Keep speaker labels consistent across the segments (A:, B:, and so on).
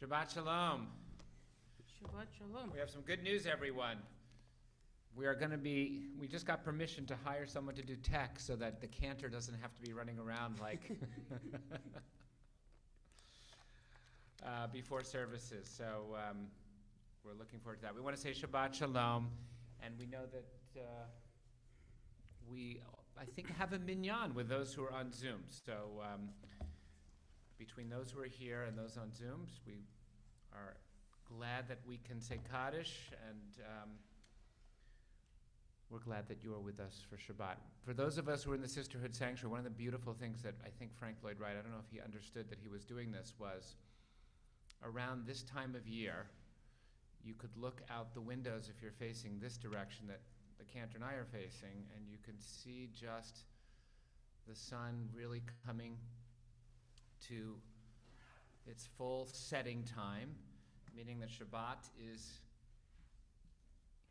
A: Shabbat Shalom.
B: Shabbat Shalom.
A: We have some good news, everyone. We just got permission to hire someone to do tech so that the Cantor doesn't have to be running around like before services. So we're looking forward to that. We want to say Shabbat Shalom, and we know that I think, have a minyan with those who are on Zoom. So between those who are here and those on Zoom, we are glad that we can say Kaddish, and we're glad that you are with us for Shabbat. For those of us who are in the Sisterhood Sanctuary, one of the beautiful things that I think Frank Lloyd Wright, I don't know if he understood that he was doing this, was around this time of year, you could look out the windows if you're facing this direction that the Cantor and I are facing, and you can see just the sun really coming to its full setting time, meaning that Shabbat is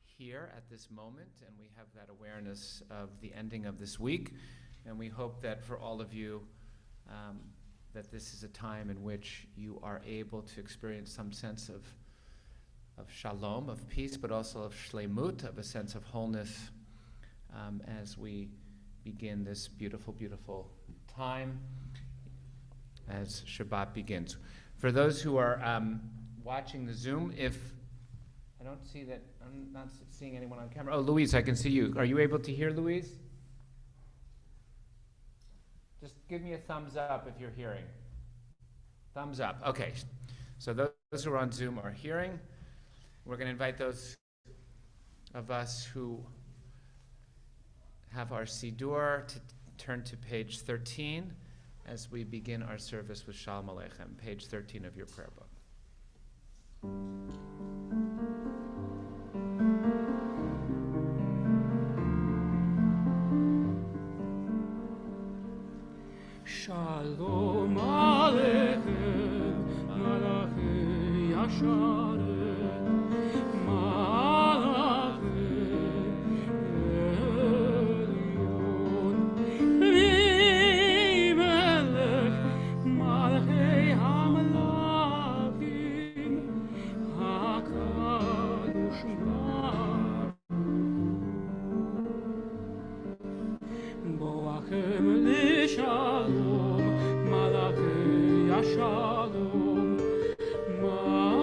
A: here at this moment, and we have that awareness of the ending of this week, and we hope that for all of you that this is a time in which you are able to experience some sense of shalom, of peace, but also of shleimut, of a sense of wholeness as we begin this beautiful, beautiful time as Shabbat begins. For those who are watching the Zoom, if I don't see that, I'm not seeing anyone on camera. Oh, Louise, I can see you. Are you able to hear, Louise? Just give me a thumbs up if you're hearing. Thumbs up. Okay. So those who are on Zoom are hearing. We're going to invite those of us who have our Siddur to turn to page 13 as we begin our service with Shalom Aleichem, page 13 of your prayer book.
B: Shalom Aleichem, Malachei Yasharet, Malachei Elyon, Vimelech, Malachei HaMalachim, HaKadosh Baruch, Boachem Lishalom, Malachei Yashalom, Malachei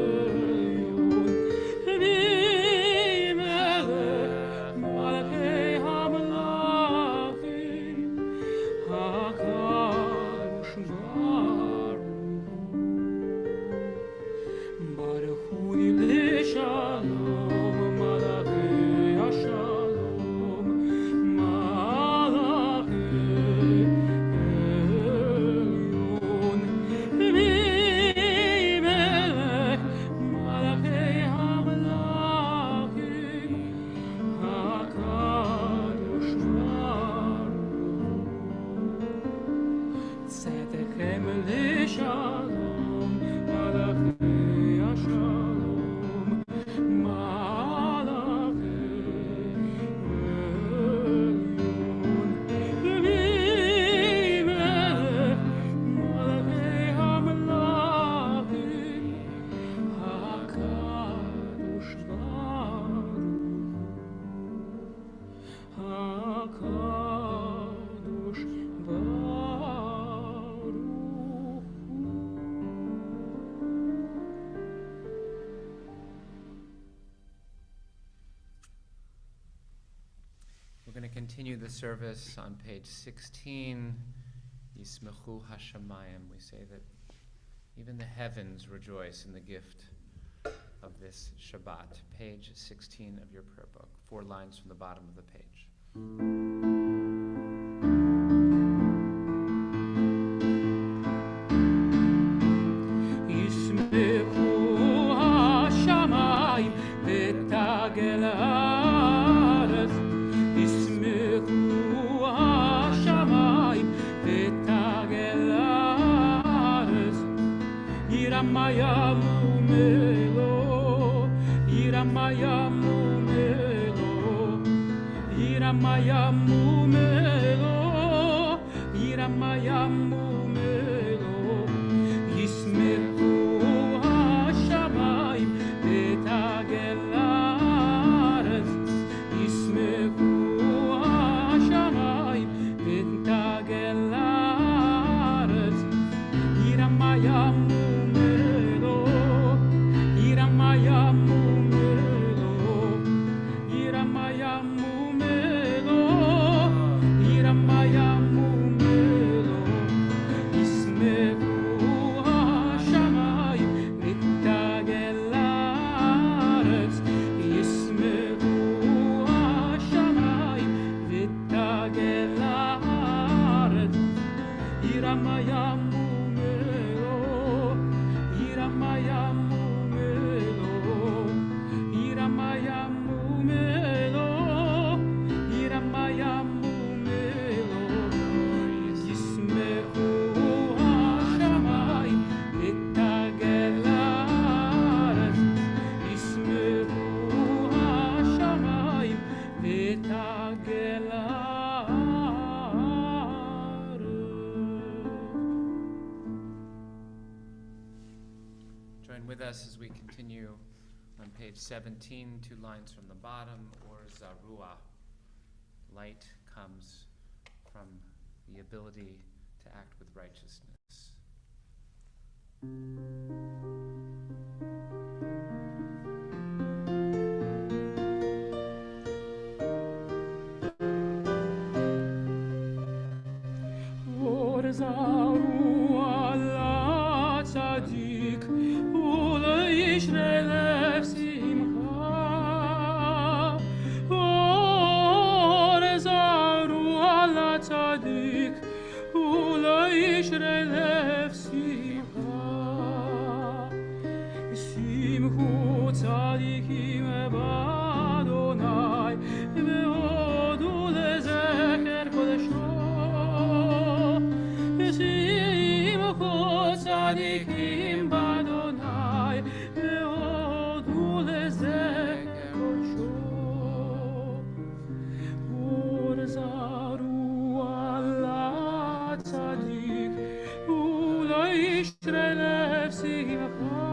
B: Elyon, Vimelech, Malachei HaMalachim, HaKadosh Baruch, Baruch Hu Lishalom, Malachei Yashalom, Malachei Elyon, Vimelech, Malachei HaMalachim, HaKadosh Baruch, Tzedechem Lishalom, Malachei Yashalom, Malachei Elyon, Vimelech, Malachei HaMalachim, HaKadosh Baruch, HaKadosh Baruch.
A: We're going to continue the service on page 16, Yismechu Hashamayim. We say that even the heavens rejoice in the gift of this Shabbat. Page 16 of your prayer book, 4 lines from the bottom of the page.
B: Yismechu Hashamayim v'tagel haaretz, Yismechu Hashamayim v'tagel haaretz, Yiramayamu melo, Yiramayamu melo, Yiramayamu melo, Yiramayamu melo.
A: Join with us as we continue on page 17, 2 lines from the bottom, or Zarua. Light comes from the ability to act with righteousness.
B: Or Zarua la tzadik, uleishre simcha. Or Zarua la tzadik, uleishre simcha. Simchu tzadikim b'Adonai, ve'odu lezecher kodesho. Simchu tzadikim b'Adonai, ve'odu lezecher kodesho. Or Zarua la tzadik, uleishre simcha.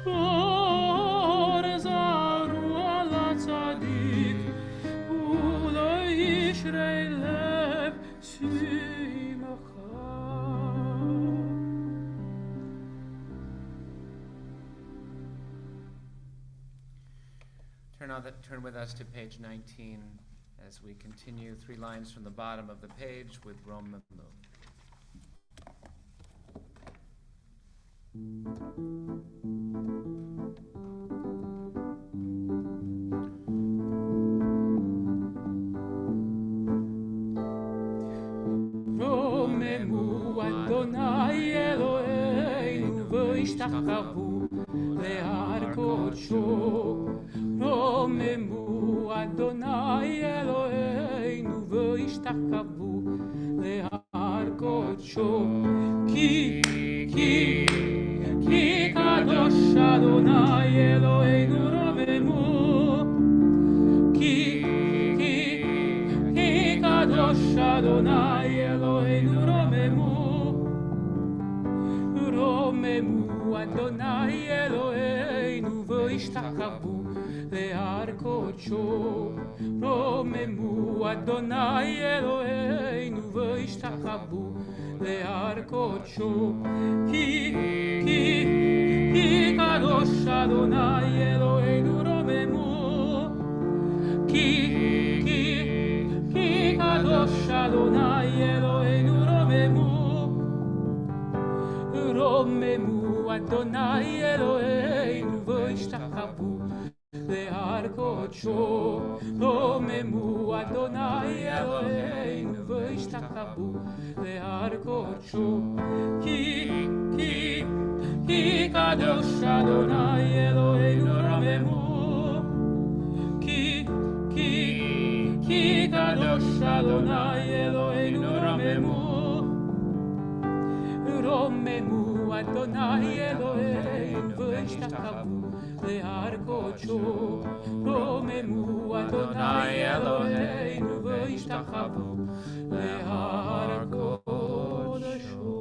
B: Or Zarua la tzadik, uleishre simcha.
A: Turn with us to page 19 as we continue 3 lines from the bottom of the page with Romemu.
B: רוממו אדוני אלוהינו והשתחוו להר קודשו. רוממו אדוני אלוהינו והשתחוו להר קודשו. כי קדוש אדוני אלוהינו רוממו. כי קדוש אדוני אלוהינו רוממו. רוממו אדוני אלוהינו והשתחוו להר קודשו. רוממו אדוני אלוהינו והשתחוו להר קודשו. כי קדוש אדוני אלוהינו רוממו. כי קדוש אדוני אלוהינו רוממו. רוממו אדוני אלוהינו והשתחוו להר קודשו. רוממו אדוני אלוהינו והשתחוו להר קודשו. כי קדוש אדוני אלוהינו רוממו. כי קדוש אדוני אלוהינו רוממו. רוממו אדוני אלוהינו והשתחוו להר קודשו. רוממו אדוני אלוהינו והשתחוו להר קודשו.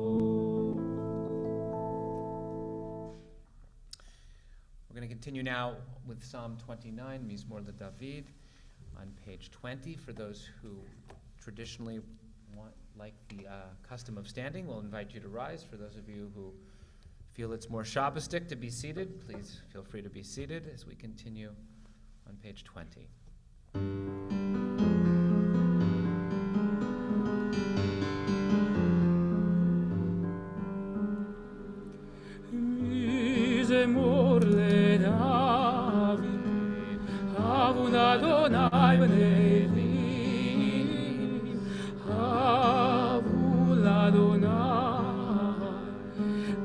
A: We're going to continue now with Psalm 29, Mizmor LeDavid, on page 20. For those who traditionally like the custom of standing, we'll invite you to rise. For those of you who feel it's more Shabbostic to be seated, please feel free to be seated as we continue on page 20.
B: מזמור לדוד, אבו לאדוני בני אלים, אבו לאדוני,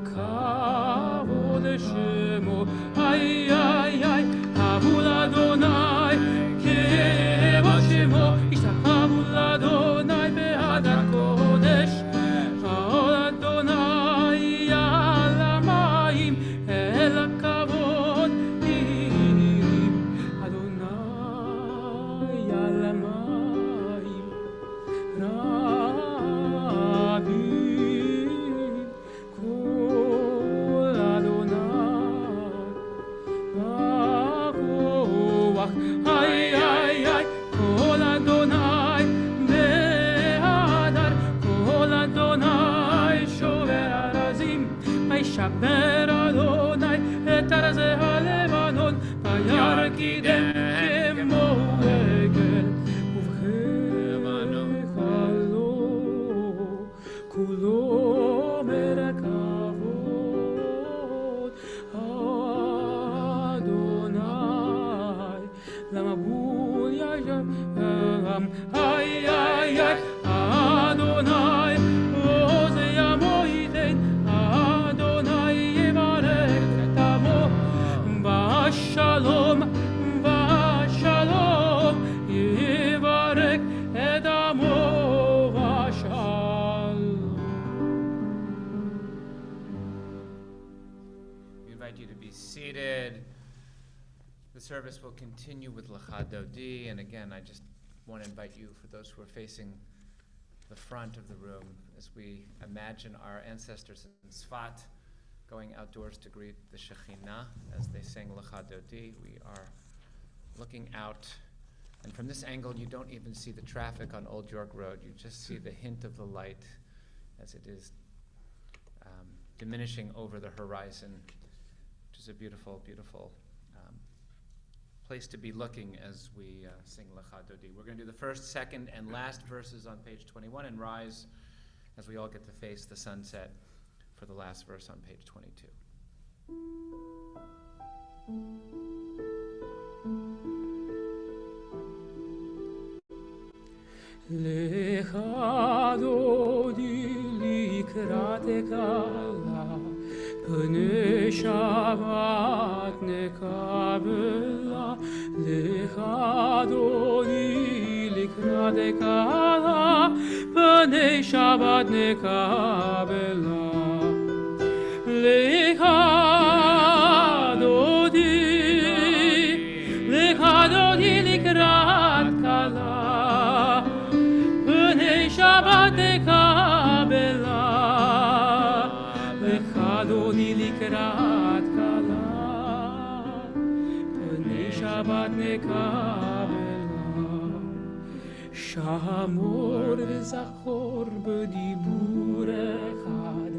B: כבוד שמו, איי איי איי, אבו לאדוני, כבוד שמו, השתחוו לאדוני בהדר קודש, העול אדוני על המים, אל הכבוד, אדוני על וישבר אדוני את ארזי הלבנון וירקידם כמו עגל ובחלק הלא כולו מרכבות אדוני למבול ישם איי איי איי אדוני עוז ימו ייתן אדוני יברך את עמו בשלום בשלום יברך את עמו בשלום.
A: We invite you to be seated. The service will continue with Lecha Dodi, and again, I just want to invite you, for those who are facing the front of the room, as we imagine our ancestors in Tzfat going outdoors to greet the Shekhinah as they sing Lecha Dodi. We are looking out, and from this angle, you don't even see the traffic on Old York Road. You just see the hint of the light as it is diminishing over the horizon, which is a beautiful, beautiful place to be looking as we sing Lecha Dodi. We're going to do the first, second, and last verses on page 21 and rise as we all get to face the sunset for the last verse on page 22.
B: Lecha Dodi likrat kala Pnei Shabbat nekabela Lecha Dodi likrat kala Pnei Shabbat nekabela Lecha Dodi likrat kala Pnei Shabbat nekabela Lecha Dodi likrat kala Pnei Shabbat nekabela Shamor v'zachor b'dibur echad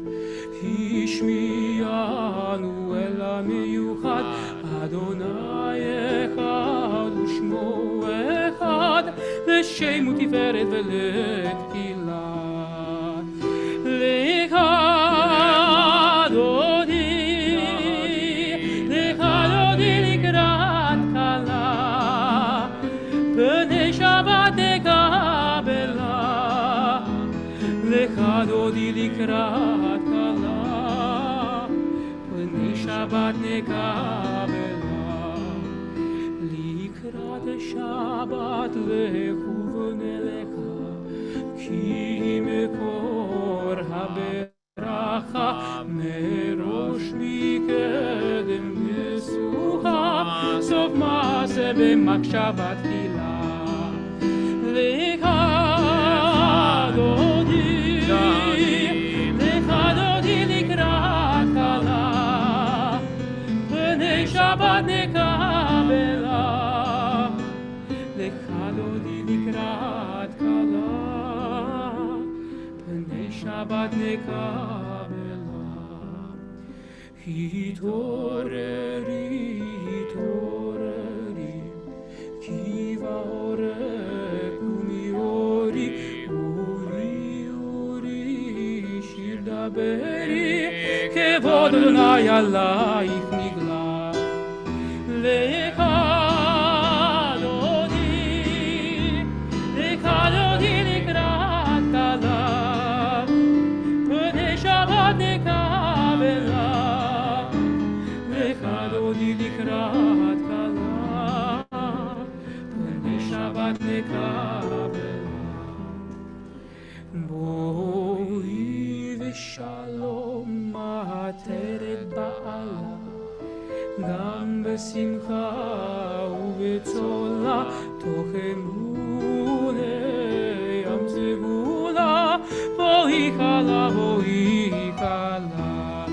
B: Hishmiyanu el ha'miyuchad Adonai echad u'shmo echad L'shem u'tiferet v'letfilah Lecha Dodi likrat kala Pnei Shabbat nekabela Lecha Dodi likrat kala Pnei Shabbat nekabela Likrat Shabbat lechuvon elecha Ki mekor haberacha Merosh mikedem nesucha Sof maaseh b'machshavat tchila Lecha Dodi likrat kala Pnei Shabbat nekabela Lecha Dodi likrat kala Pnei Shabbat nekabela Hitoreri, hitoreri Ki va'orek u'miori Uri, uri, shir daberi Kevod Adonai alayich nigla Lecha Dodi likrat kala Pnei Shabbat nekabela Lecha Dodi likrat kala Pnei Shabbat nekabela Boi v'shalom ma'ateret ba'ala גם בשמחה ובצולה תוך אמונה ים סגולה בואי חלה בואי חלה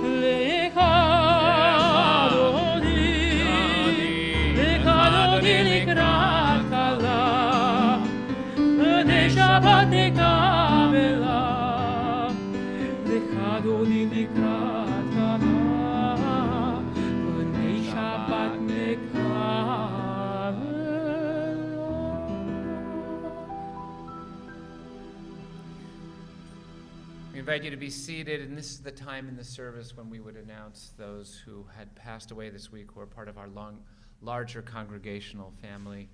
B: לך דודי לקראת חלה פני שבת נקבלה לך דודי לקראת לקראת כלה, בני שבת נקרא ולא.
A: We invite you to be seated, and this is the time in the service when we would announce those who had passed away this week, who are part of our larger congregational family.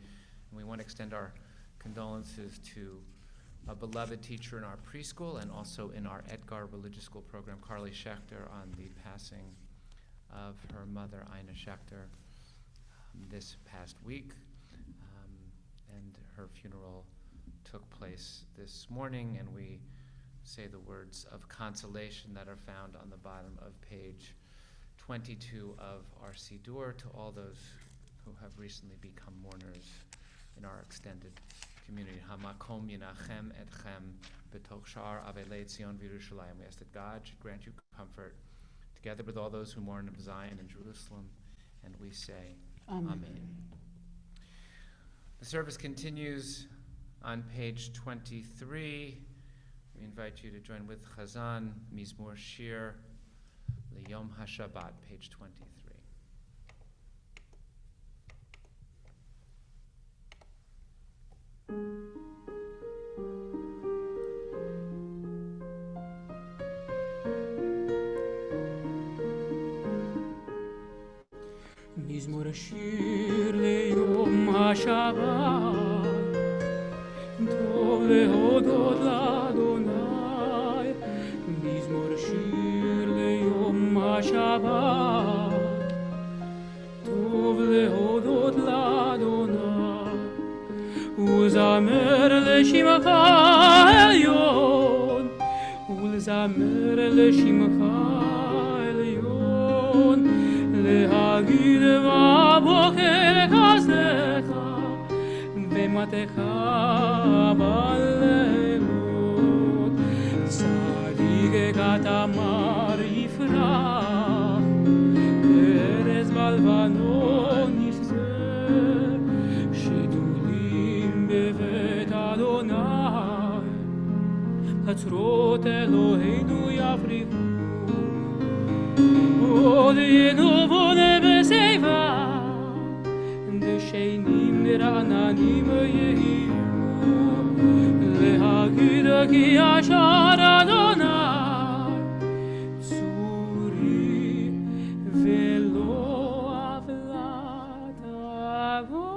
A: And we want to extend our condolences to a beloved teacher in our preschool and also in our Edgar Religious School program, Carly Schechter, on the passing of her mother, Ina Schechter, this past week. And her funeral took place this morning, and we say the words of consolation that are found on the bottom of page 22 of our Siddur to all those who have recently become mourners in our extended community. Hamakom yinachem etchem b'toch sha'ar avelei Tzion v'Yerushalayim. We ask that God should grant you comfort together with all those who mourn of Zion and Jerusalem, and we say, Amen. The service continues on page 23. We invite you to join with Chazan, Mizmor Shir, L'Yom HaShabbat, page 23.
B: מזמור השיר ליום השבת, טוב להודות לאדוני. מזמור השיר ליום השבת, טוב להודות לאדוני. ולזמר לשמך העליון, ולזמר לשמך העליון. להגיד בבוקר חסדך ומטך בלילות. צדיק כתמר יפרח, כרז בלבנון ישגה, שתולים בבית אדוני, חצרות אלוהינו יפריחו. עוד ינובו בסביבה, דשנים רעננים יהיו, להגיד כי ישר אדוני, צורי ולא עוולה תבוא.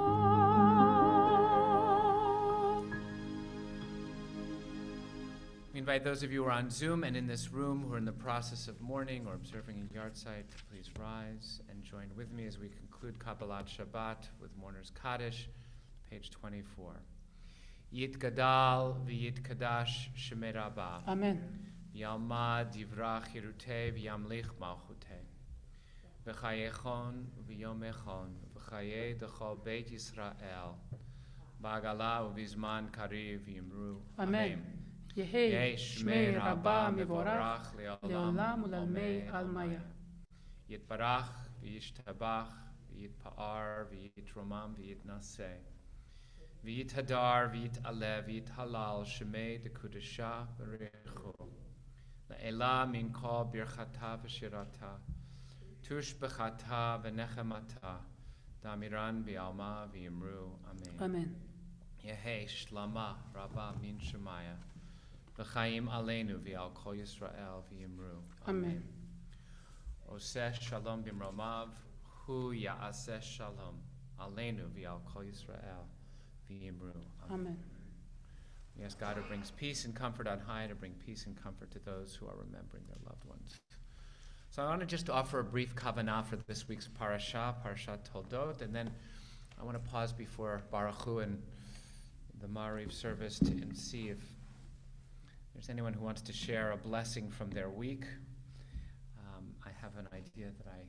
A: We invite those of you who are on Zoom and in this room who are in the process of mourning or observing a yard site to please rise and join with me as we conclude Kabbalat Shabbat with Mourner's Kaddish, page 24. Yitgadal v'yitkadash shemei Rabbah.
B: Amen.
A: V'yalmad divrach yirutei v'yamlich malchutei. V'chayechon v'yomechon v'chayei dechol beit Yisrael. Ba'agala u'vizman kariv yimru.
B: Amen. יהי שמי רבה מבורך לעולם ולעולמי עלמיה.
A: יתברך וישתבח ויתפאר ויתרומם ויתנשא ויתהדר ויתעלה ויתהלל שמי דקודשה בריחו לעילה מן כל ברכתה ושירתה תושבחתה ונחמתה דאמירן בעלמה ויאמרו אמן.
B: אמן.
A: יהי שלמה רבה מן שמיה V'chaim aleinu v'al kol Yisrael v'yimru.
B: Amen.
A: Oseh shalom b'mromav, hu ya'aseh shalom aleinu v'al kol Yisrael v'yimru.
B: Amen.
A: We ask God who brings peace and comfort on high to bring peace and comfort to those who are remembering their loved ones. So I want to just offer a brief kavanah for this week's parasha, Parashat Toldot, and then I want to pause before Baruch Hu and the Ma'ariv service and see if there's anyone who wants to share a blessing from their week. I have an idea that I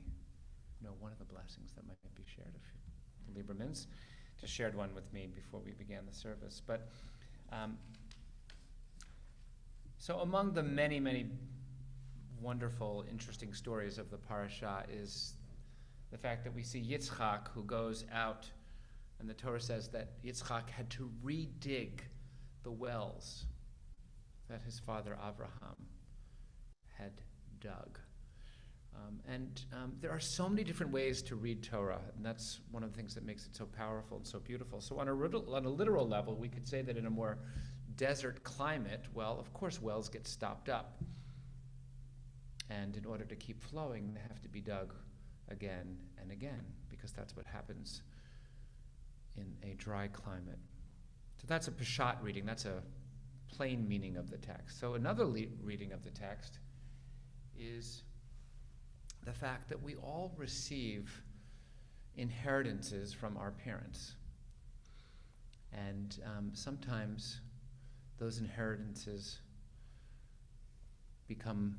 A: know one of the blessings that might be shared. If the Liebermans just shared one with me before we began the service. But so among the many, many wonderful, interesting stories of the parasha is the fact that we see Yitzchak who goes out, and the Torah says that Yitzchak had to redig the wells that his father Abraham had dug. There are so many different ways to read Torah, and that's one of the things that makes it so powerful and so beautiful. So on a literal level, we could say that in a more desert climate, well, of course, wells get stopped up. And in order to keep flowing, they have to be dug again and again, because that's what happens in a dry climate. So that's a Peshat reading. That's a plain meaning of the text. So another reading of the text is the fact that we all receive inheritances from our parents. And sometimes those inheritances become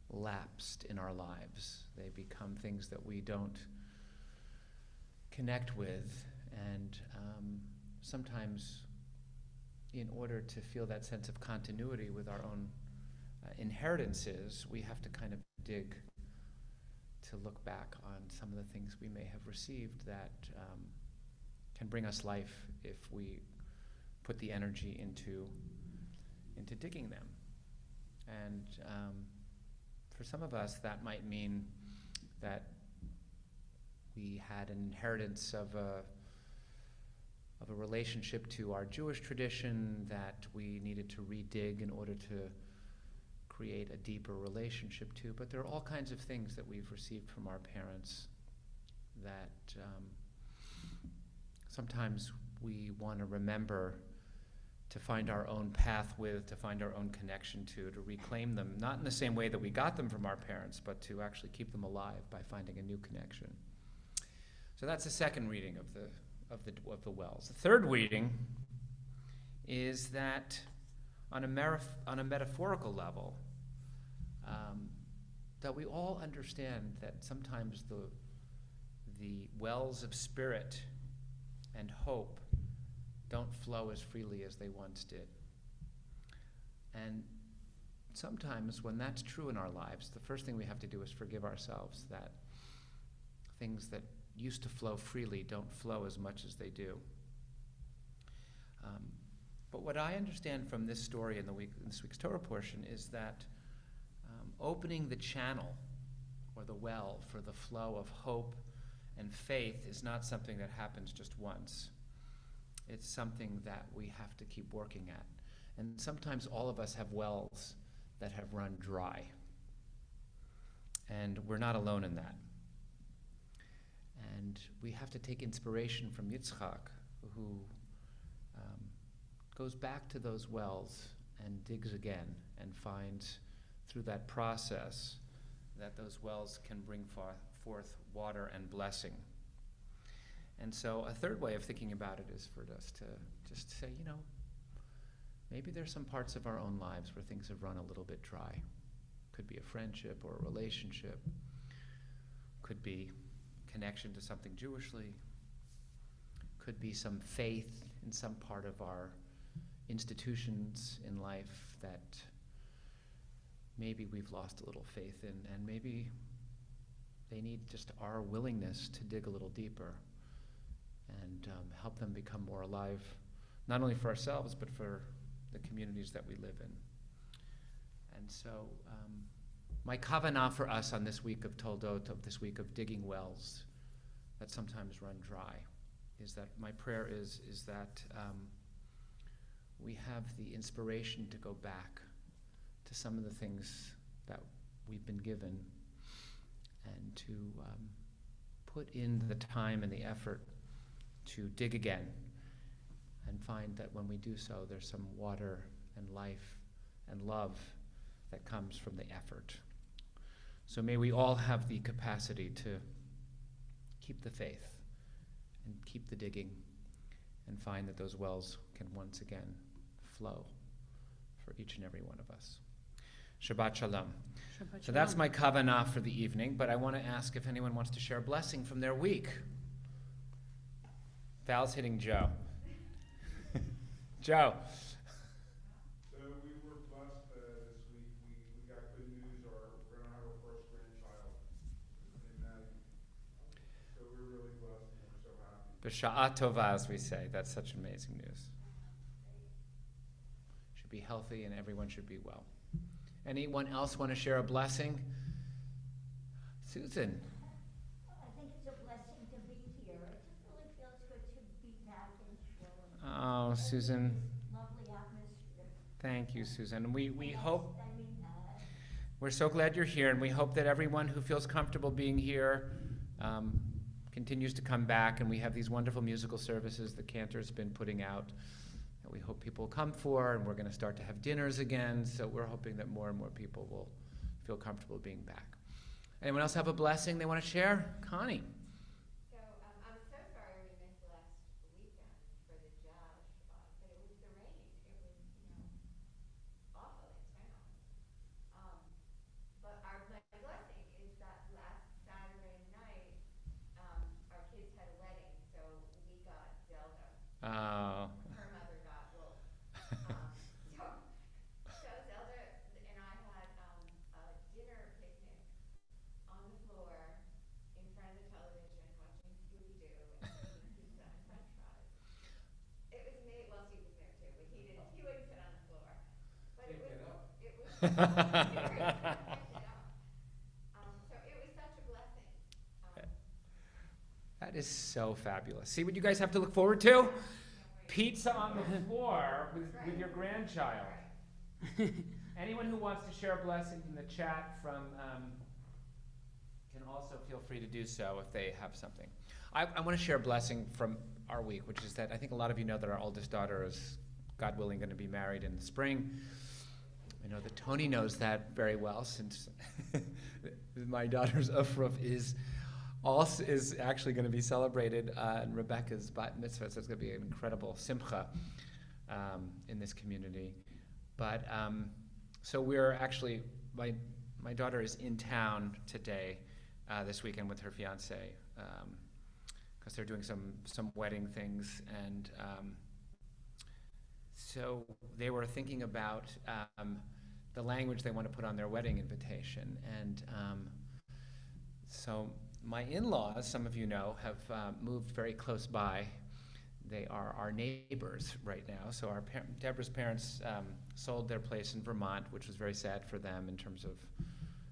A: lapsed in our lives. They become things that we don't connect with. And sometimes, in order to feel that sense of continuity with our own inheritances, we have to kind of dig to look back on some of the things we may have received that can bring us life if we put the energy into digging them. And for some of us, that might mean that we had an inheritance of a relationship to our Jewish tradition that we needed to redig in order to create a deeper relationship to. But there are all kinds of things that we've received from our parents that sometimes we want to remember, to find our own path with, to find our own connection to reclaim them, not in the same way that we got them from our parents, but to actually keep them alive by finding a new connection. So that's the second reading of the wells. The third reading is that on a metaphorical level, that we all understand that sometimes the wells of spirit and hope don't flow as freely as they once did. And sometimes when that's true in our lives, the first thing we have to do is forgive ourselves that things that used to flow freely don't flow as much as they do. But what I understand from this story in this week's Torah portion is that opening the channel or the well for the flow of hope and faith is not something that happens just once. It's something that we have to keep working at. And sometimes all of us have wells that have run dry. And we're not alone in that. And we have to take inspiration from Yitzchak, who goes back to those wells and digs again and finds through that process that those wells can bring forth water and blessing. And so a third way of thinking about it is for us to just say, maybe there's some parts of our own lives where things have run a little bit dry. Could be a friendship or a relationship. Could be connection to something Jewishly. Could be some faith in some part of our institutions in life that maybe we've lost a little faith in, and maybe they need just our willingness to dig a little deeper and help them become more alive, not only for ourselves, but for the communities that we live in. And so my kavanah for us on this week of Toldot, of this week of digging wells that sometimes run dry, is that my prayer is that we have the inspiration to go back to some of the things that we've been given and to put in the time and the effort to dig again and find that when we do so, there's some water and life and love that comes from the effort. So may we all have the capacity to keep the faith and keep the digging and find that those wells can once again flow for each and every one of us. Shabbat Shalom. So that's my kavanah for the evening, but I want to ask if anyone wants to share a blessing from their week. Val's hitting Joe. Joe.
C: So we were blessed this week. We got good news. We're going to have our first grandchild in May. So we're really blessed and we're so happy.
A: B'sha'a tova, as we say. That's such amazing news. Should be healthy and everyone should be well. Anyone else want to share a blessing? Susan.
D: I think it's a blessing to be here. It just really feels good to be back in Sholom.
A: Oh, Susan.
D: Lovely atmosphere.
A: Thank you, Susan. We
D: Yes,
A: hope,
D: I mean,
A: we're so glad you're here, and we hope that everyone who feels comfortable being here continues to come back, and we have these wonderful musical services that Cantor's been putting out that we hope people will come for, and we're going to start to have dinners again, so we're hoping that more and more people will feel comfortable being back. Anyone else have a blessing they want to share? Connie.
E: So I'm so sorry we missed last weekend for the Shabbat, but it was the rain. It was, awful in town. But my blessing is that last Saturday night, our kids had a wedding, so we got Zelda.
A: Oh.
E: Her mother got Wolf. So Zelda and I had a dinner picnic on the floor in front of the television watching Scooby-Doo and eating pizza and french fries. It was me, well, she was there too, but he wouldn't sit on the floor. But it was so it was such a blessing.
A: That is so fabulous. See what you guys have to look forward to? Pizza on the floor with your grandchild. Anyone who wants to share a blessing in the chat from can also feel free to do so if they have something. I want to share a blessing from our week, which is that I think a lot of you know that our oldest daughter is, God willing, going to be married in the spring. I know that Tony knows that very well, since my daughter's Ufruf is actually going to be celebrated in Rebecca's bat mitzvah, so it's going to be an incredible simcha in this community. But so we're actually, my daughter is in town today, this weekend with her fiance, because they're doing some wedding things, and so they were thinking about the language they want to put on their wedding invitation, and so my in-laws, some of you know, have moved very close by. They are our neighbors right now. So Deborah's parents sold their place in Vermont, which was very sad for them in terms of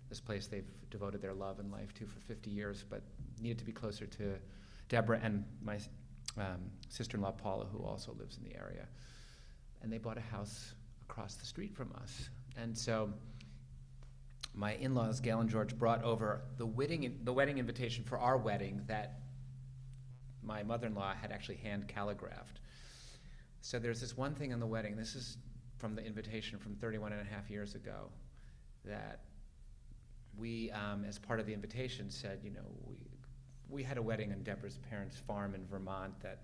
A: this place they've devoted their love and life to for 50 years, but needed to be closer to Deborah and my sister-in-law Paula, who also lives in the area. And they bought a house across the street from us. And so my in-laws, Gail and George, brought over the wedding invitation for our wedding that my mother-in-law had actually hand calligraphed. So there's this one thing in the wedding, this is from the invitation from 31 and a half years ago, that we, as part of the invitation, said, we had a wedding on Deborah's parents' farm in Vermont that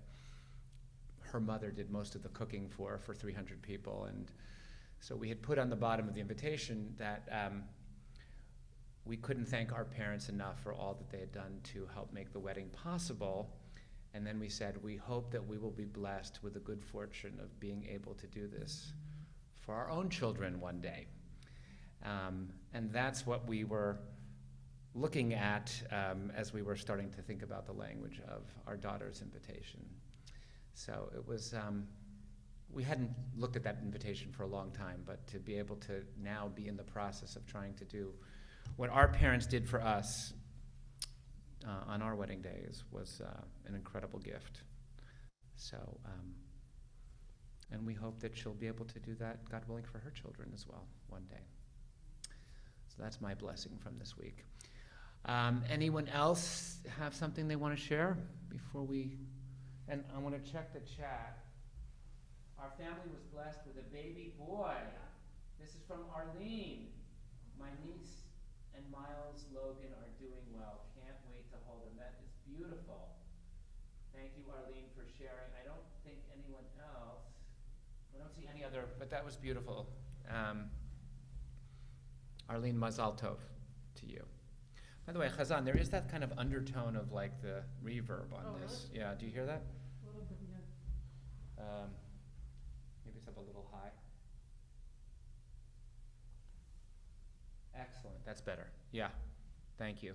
A: her mother did most of the cooking for 300 people. And so we had put on the bottom of the invitation that we couldn't thank our parents enough for all that they had done to help make the wedding possible. And then we said, we hope that we will be blessed with the good fortune of being able to do this for our own children one day. And that's what we were looking at as we were starting to think about the language of our daughter's invitation. So it was, we hadn't looked at that invitation for a long time, but to be able to now be in the process of trying to do what our parents did for us on our wedding days was an incredible gift. So, and we hope that she'll be able to do that, God willing, for her children as well one day. So that's my blessing from this week. Anyone else have something they want to share before we, and I want to check the chat. Our family was blessed with a baby boy. This is from Arlene. My niece and Miles Logan are doing well. Can't wait to hold them. That is beautiful. Thank you, Arlene, for sharing. I don't think anyone else, I don't see any other, but that was beautiful. Arlene, mazal tov to you. By the way, Chazan, there is that kind of undertone of like the reverb on this.
B: Really?
A: Yeah, do you hear that?
B: A little bit, yeah.
A: Maybe it's up a little high. Excellent, that's better. Yeah, thank you.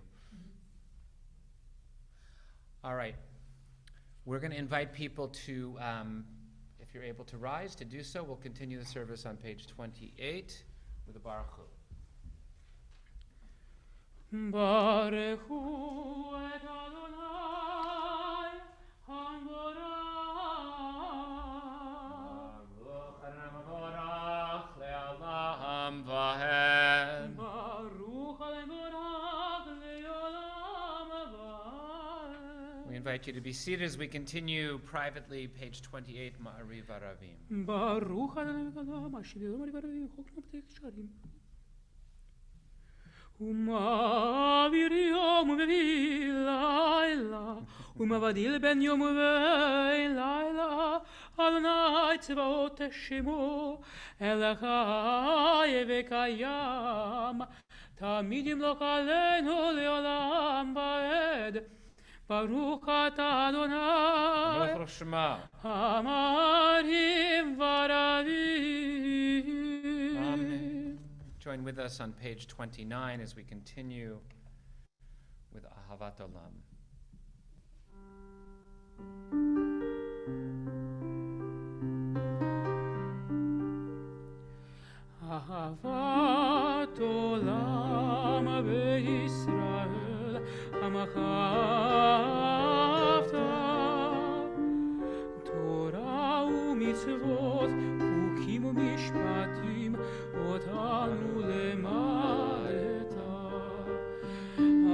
A: All right, we're going to invite people to, if you're able to rise, to do so. We'll continue the service on page 28 with the Baruch Hu.
B: ברכו את אדוני המבורך.
A: Baruch המבורך לעולם ועד.
B: ברוך המבורך לעולם ועד.
A: We invite you to be seated as we continue privately, page 28, Ma'ariv Aravim.
B: ברוך אדוני וקדם, השביעון מריברבים, חוק נפתח שערים. ומעביר יום ומביא לילה, ומבדיל בין יום ולילה, אדוני צבאות שמו, אלך חי וקיים, תמיד ימלוך עלינו לעולם ועד. ברוך אתה אדוני,
A: Baruch Shema.
B: המרים ורבים.
A: Amen. Join with us on page 29 as we continue with Ahavat Olam.
B: אהבת עולם בישראל, עמך אהבת, תורה ומצוות, חוקים ומשפטים, אותנו למדת.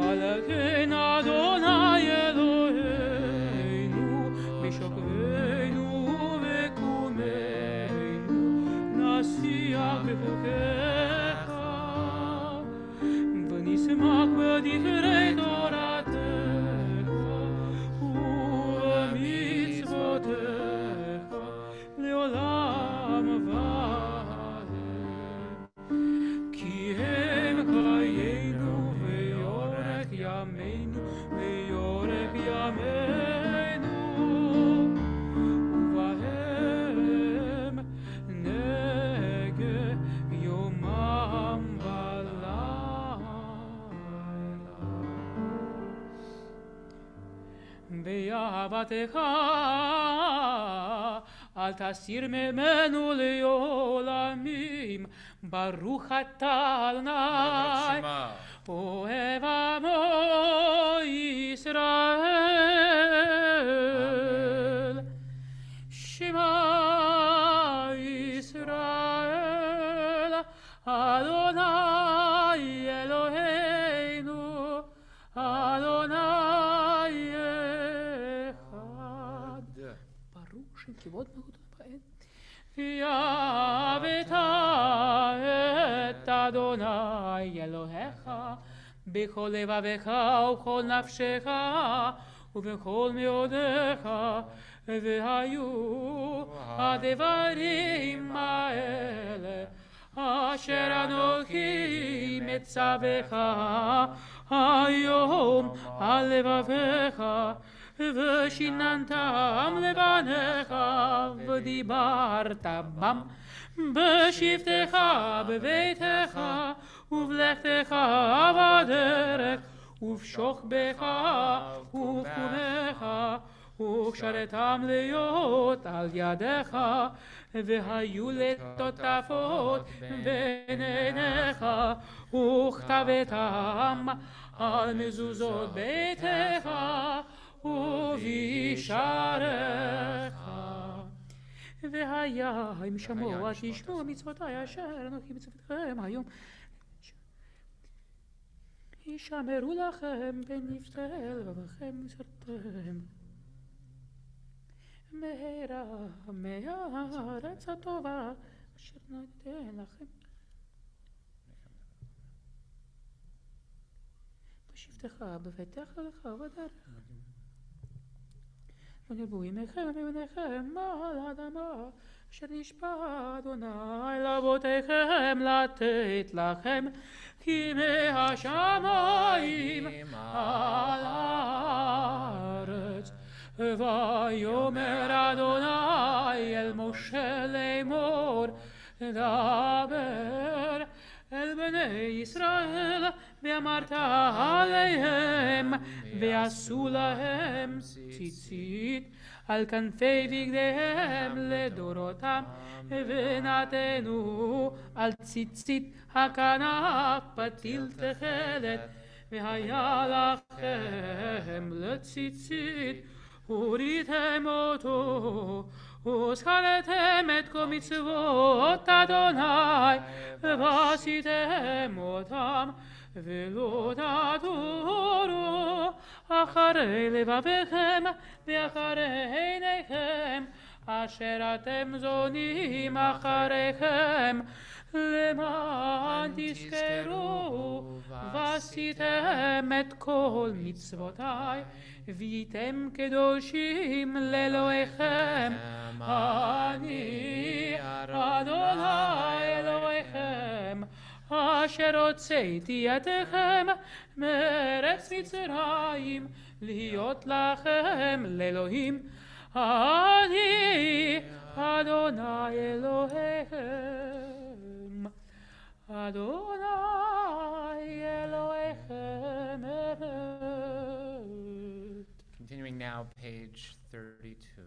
B: על כן אדוני אלוהינו, בשוכבנו ובקומנו, נשיח בחוקיך, ונשמח בדברי תורתך ובמצוותיך לעולם ועד. כי הם חיינו ויורך ימינו ויורך ימינו, ובהם נגה יומם ולילה. באהבתך אל תסיר ממנו לעולמים. ברוך אתה אדוני,
A: Baruch Shema.
B: אוהב עמו ישראל. שמע ישראל, אדוני אלוהינו, אדוני אחד. ברוך שם כבוד מלכותו בעת. ואהבת את אדוני אלוהיך בכל לבבך ובכל נפשך ובכל מאודיך. והיו הדברים האלה אשר אנוכי מצווך היום על לבביך, ושיננתם לבניך ודיברת בם בשבתך בביתך ובלכתך בדרך ובשוכבך ובקומך, וקשרתם להיות על ידך, והיו לטוטפות בין עיניך, וכתבתם על מזוזות ביתך ובשעריך. והיה אם שמוע תשמעו מצוותי אשר אנוכי מצוותכם היום, ישמרו לכם בנפתי לבבכם ובשרתם מהרה מהארץ הטובה אשר נתן לכם, בשבתך בביתך לך ובדרך. ונרבו ימיכם ובניכם על האדמה אשר נשבע אדוני לאבותיכם לתת לכם, כי מהשמיים על הארץ. ויאמר אדוני אל משה לאמור, דבר אל בני ישראל ואמרת עליהם, ועשו להם ציצית על כנפי בגדיהם לדורותם, ונתנו על ציצית הכנף פתיל תכלת, והיה לכם לציצית, וריתם אותו, וזכרתם את כל מצוות אדוני, ועשיתם אותם, ולא תעתורו אחרי לבביכם ואחרי עיניכם, אשר אתם זונים אחריכם, למען תזכרו ועשיתם את כל מצוותיי, והייתם קדושים לאלוהיכם, אני אדוני אלוהיכם, אשר הוצאתי אתכם מארץ מצרים, להיות לכם לאלוהים, אני אדוני אלוהיכם, אדוני אלוהיכם.
A: Continuing now, page 32.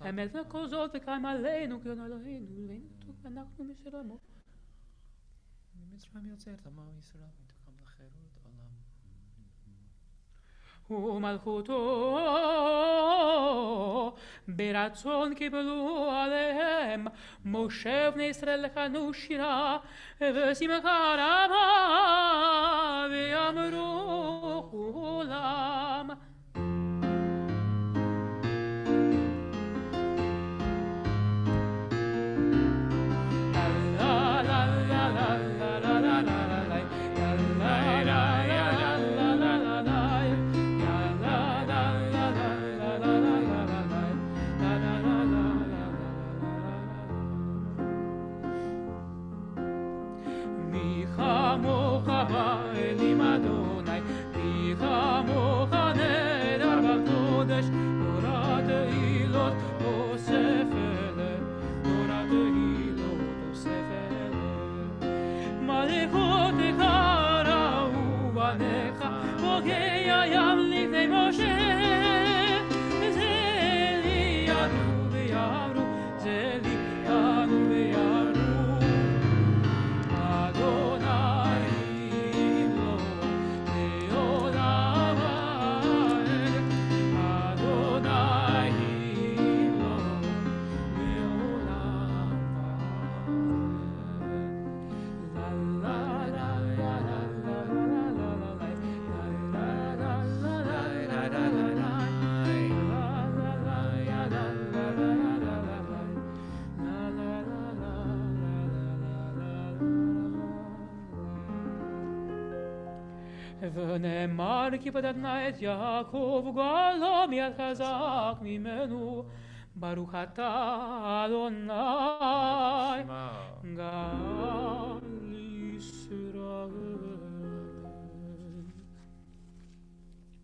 B: האמת וכל זאת וקיים עלינו, כי אנו אלוהינו, ואנחנו משלמו.
A: ממצרים יוצאת עמו ישראל ותקום לחירות עולם.
B: ומלכותו ברצון קיבלו עליהם, משה ובני ישראל לחנו שירה ושמחה רבה, ואמרו כולם.
F: באלים אדוני, מי כמוך נהדר בקודש, תורת תהילות אוסף אלה, תורת תהילות אוסף אלה. מלכותך ראו בניך, פוגע ים לפני משה, זה לי ינו ויאמרו, זה לי ינו ויאמרו. ונאמר כי פדתנה את יעקב גואלו מיד חזק ממנו, ברוך אתה אדוני גאל ישראל.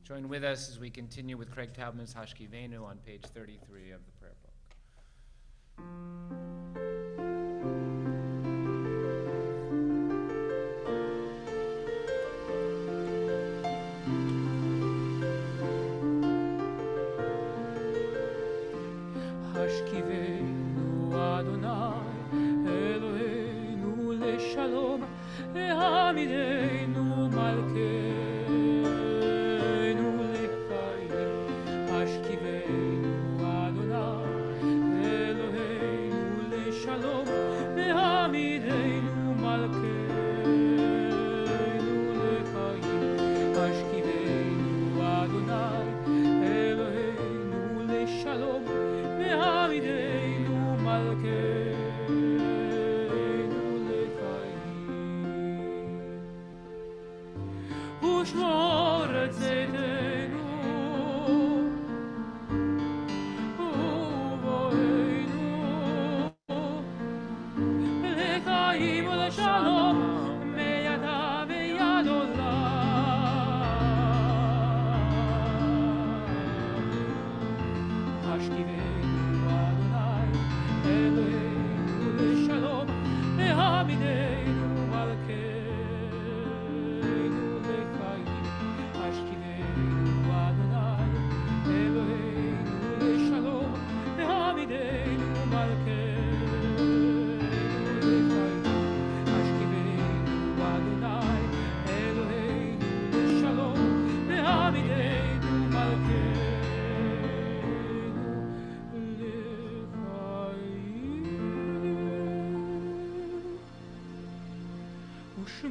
A: Join with us as we continue with Craig Taubman's Hashkivenu on page 33 of the prayer book.
B: השכיבנו אדוני אלוהינו לשלום, העמידנו מלכנו לחיים. השכיבנו אדוני אלוהינו לשלום, העמידנו מלכנו לחיים. השכיבנו אדוני אלוהינו לשלום, העמידנו מלכנו לחיים. ושמור את צאתנו ובואנו לחיים ולשלום, מידה ויד עולם. השכיבנו אלוהינו לשלום, העמידנו מלכנו לחיים. השכיבנו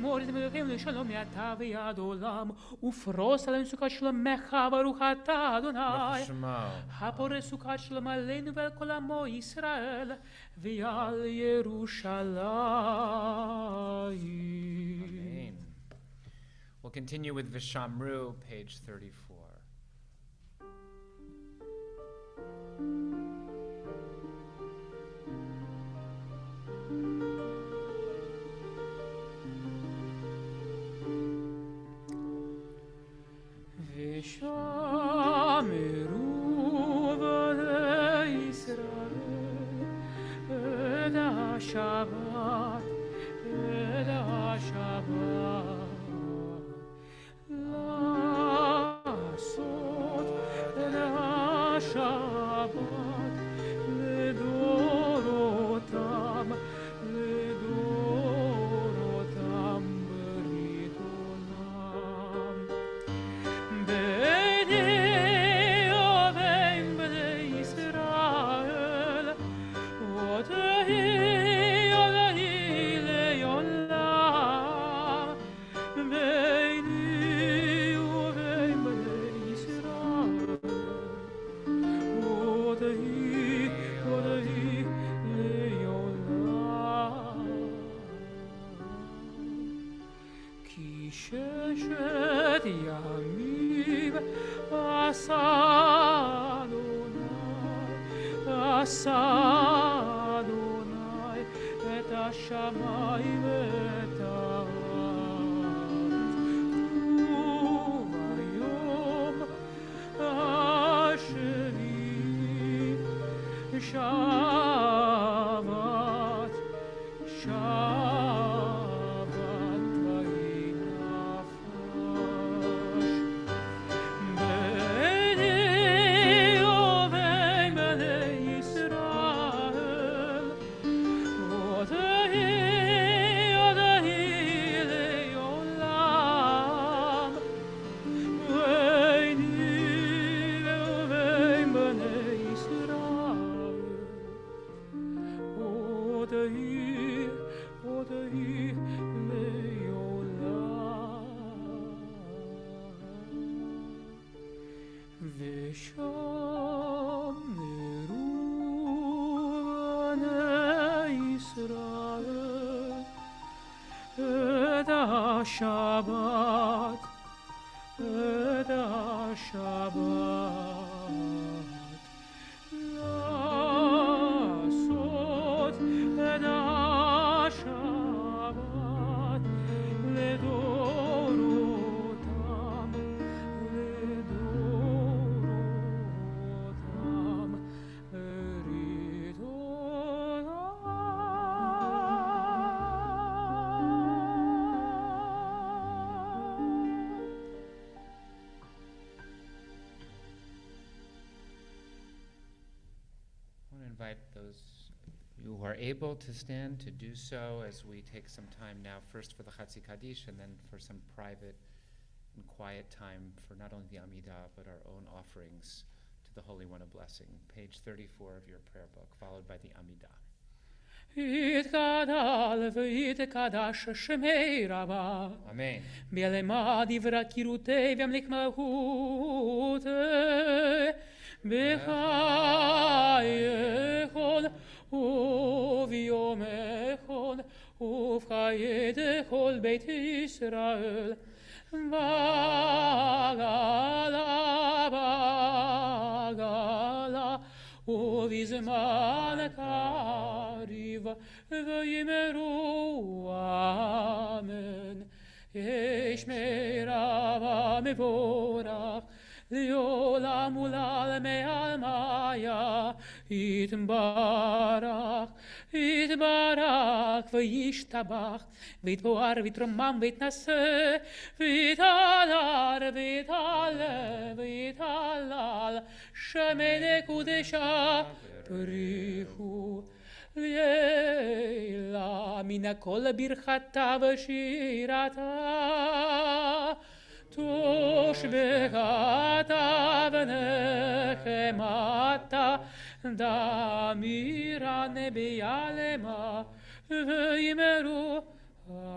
F: לשמור את מלכים לשלום מעתה ועד עולם, ופרוס עלינו סוכת שלומך ברוך אתה אדוני, הפורס סוכת שלום עלינו ועל כל עמו ישראל, ועל ירושלים.
A: Amen. We'll continue with Vishamru, page 34.
F: ושמרו בני ישראל את השבת, את השבת, לעשות את השבת לדורותם, לדורותם ברית עולם. בני אוהבים בני ישראל, ותהי אלוהי לעולם. בני אוהבים בני ישראל, ותהי אלוהי לעולם. כי ששת ימים עשה אדוני את השמיים ואת הארץ, וביום השביעי שבת, שבת ויהי נפש. בני אוהבים בני ישראל, ותהי אלוהי לעולם. בני אוהבים בני ישראל, ותהי לעולם. ושמרו בני ישראל את השבת, את השבת, לעשות את השבת לדורותם, לדורותם ברית עולם.
A: I want to invite those you who are able to stand to do so as we take some time now, first for the Chatzi Kaddish and then for some private and quiet time for not only the Amidah but our own offerings to the Holy One a blessing. Page 34 of your prayer book, followed by the Amidah.
F: יתגדל ויתקדש שמי רבה,
A: Amen.
F: בלמד יברקירותי וימליך מלכותי, בחייכון וביומכון ובחיי כל בית ישראל, בגלה בגלה ובזמן קריב ויאמרו אמן. ישמי רבה מבורך לעולם ולעלמי עלמיה, יתברך יתברך וישתבח ויתבואר ויתרומם ויתנשא ויתהלל ויתהלל ויתהלל שמי לקודשה בריחו לילה מן הכל ברכתה ושירתה תושבעתה ונחמתה דמירה נביאה למה ויאמרו Amen.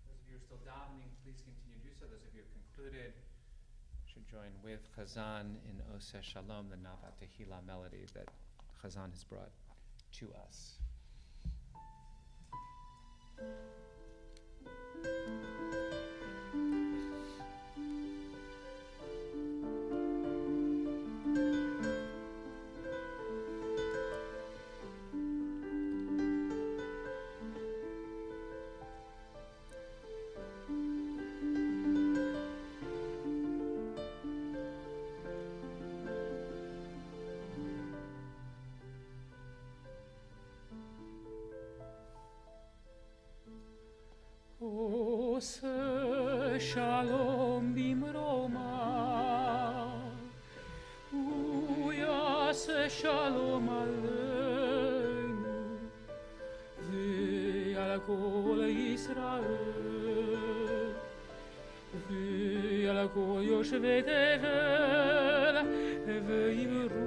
A: Those of you who are still davening, please continue to do so. Those of you who have concluded should join with Chazan in Oseh Shalom, the Navat Tehillah melody that Chazan has brought to us.
F: Oseh Shalom bimroma, Uyaseh Shalom aleinu, Ve'al kol Yisrael, Ve'al kol yoshvei tevel, Ve'imru.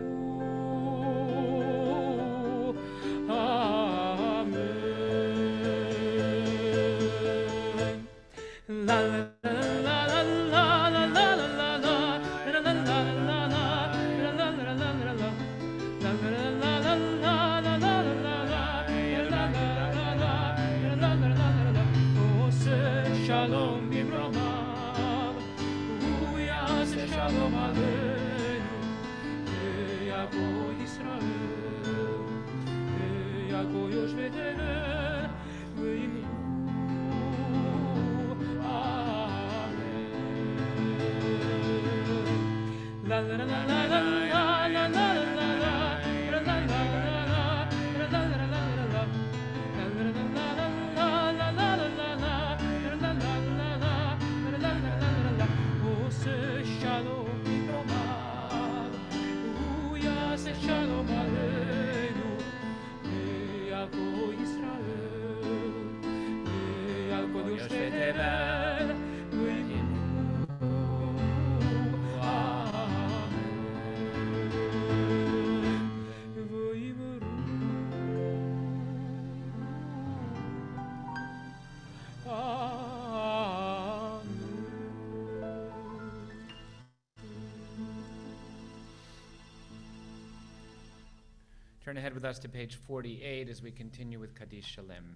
A: Turn ahead with us to page 48 as we continue with Kaddish Shalem.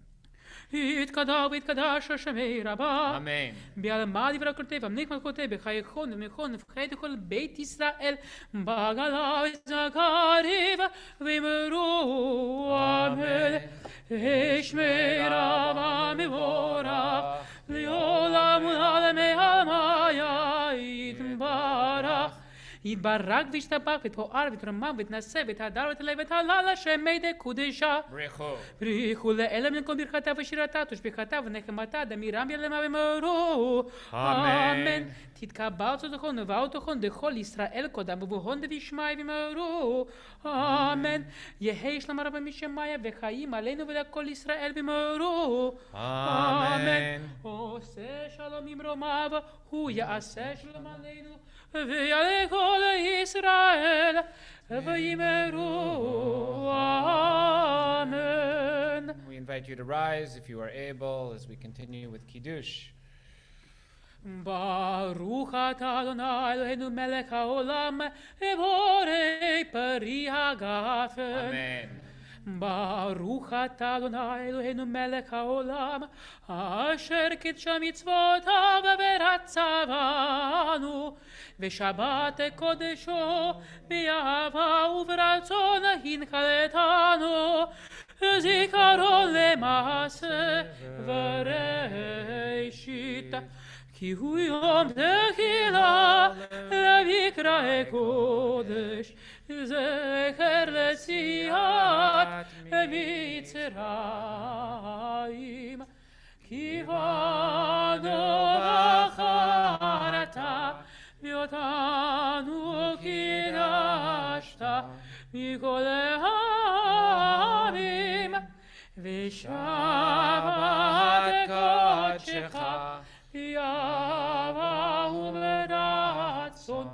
F: יתקדש ויתקדש שמי רבה.
A: Amen.
F: בעלמא דברי כותב, המניח כותב, בחייכון ומכון ובחיית כל בית ישראל, בעגלה וזכריו, ואמרו אמן. שמי רבה מבורך, לעולם ולעולמי עלמיה יתברך. יתברך וישתבח ותואר ותרומם ותנשא ותהדר ותעלה ותהלל השם מדי קודשה. בריחו לאלם לכל ברכתה ושירתה תושבחתה ונחמתה דמירם ילמה ומאורו. אמן. תתקבל צדקון ובאותכון דכל ישראל קודם ובהון דבישמעי ומאורו. אמן. יהי שלום רב משמיה וחיים עלינו ולכל ישראל במאורו. אמן. עושה שלום ממרומיו הוא יעשה שלום עלינו ויעלה כל ישראל וימרו. Amen.
A: We invite you to rise if you are able as we continue with Kiddush.
F: ברוך אתה אדוני אלוהינו מלך העולם ובורא פרי הגפן.
A: Amen.
F: ברוך אתה אדוני אלוהינו מלך העולם אשר קידשה מצוותיו ורצה בנו ושבת קודשו באהבה וברצון הנחלתנו זיכרון למעשה וראשית כי הוא יום תחילה למקרא קודש זכר ליציאת מצרים כי בנו בחרת ואותנו קידשת מכל העמים ושבת קודשך באהבה וברצון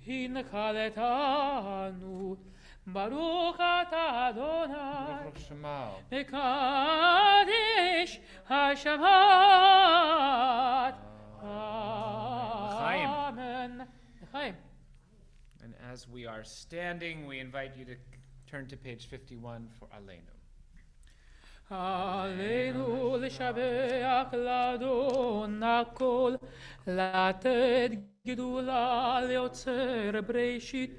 F: הנחלתנו. ברוך אתה אדוני מקדש השבת. Amen.
A: And as we are standing, we invite you to turn to page 51 for Aleinu.
F: עלינו לשבח לאדון הכל, לתת גדולה ליוצר בראשית,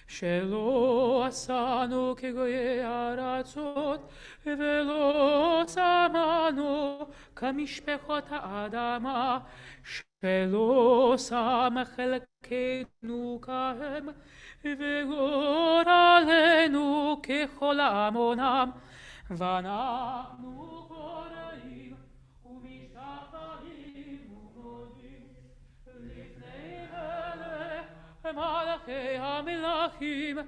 F: שלא עשנו כגויי ארצות, ולא שמנו כמשפחות האדמה, שלא שם חלקנו כהם, וגורלנו ככל עמונם. ואנחנו קוראים ומשתחווים ומודים לפני מלכי המלכים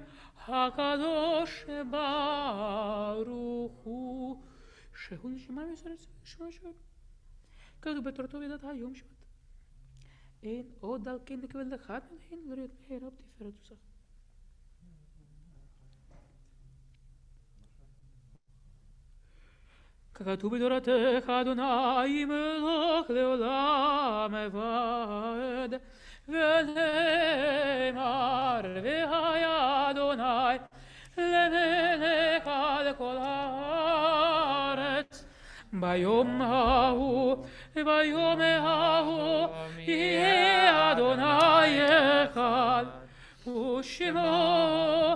F: הקדוש ברוך הוא שהוא נשמע מסרס ושמע כתוב בתורתו וידעת היום שבת אין עוד על כן לקבל אחד מלהן לראות מהרה בתפארת וסך. ככתוב בתורתך אדוני מלך לעולם ועד ונאמר והיה אדוני למלך על כל הארץ ביום ההוא יהיה אדוני אחד ושמו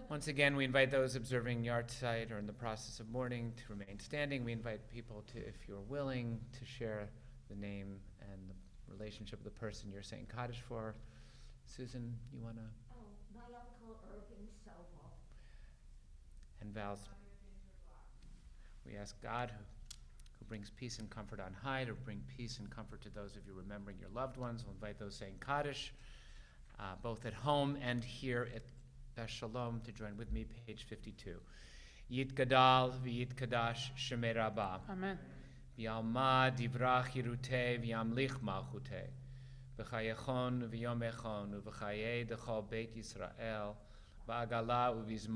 A: Once again, we invite those observing yahrzeit or in the process of mourning to remain standing. We invite people to, if you're willing, to share the name and the relationship of the person you're saying Kaddish for. Susan, you want to?
D: Oh, my uncle Irving Sobel.
A: And Val's. We ask God, who brings peace and comfort on high, to bring peace and comfort to those of you remembering your loved ones. We'll invite those saying Kaddish, both at home and here at Beth Sholom, to join with me, page 52. Yitgadal v'yitkadash shemei Rabbah.
F: Amen.
A: V'yalma divrach yirutei v'yamlich malchutei. V'chayechon v'yomechon v'chayei dechol Beit Yisrael. V'agala u'vizmor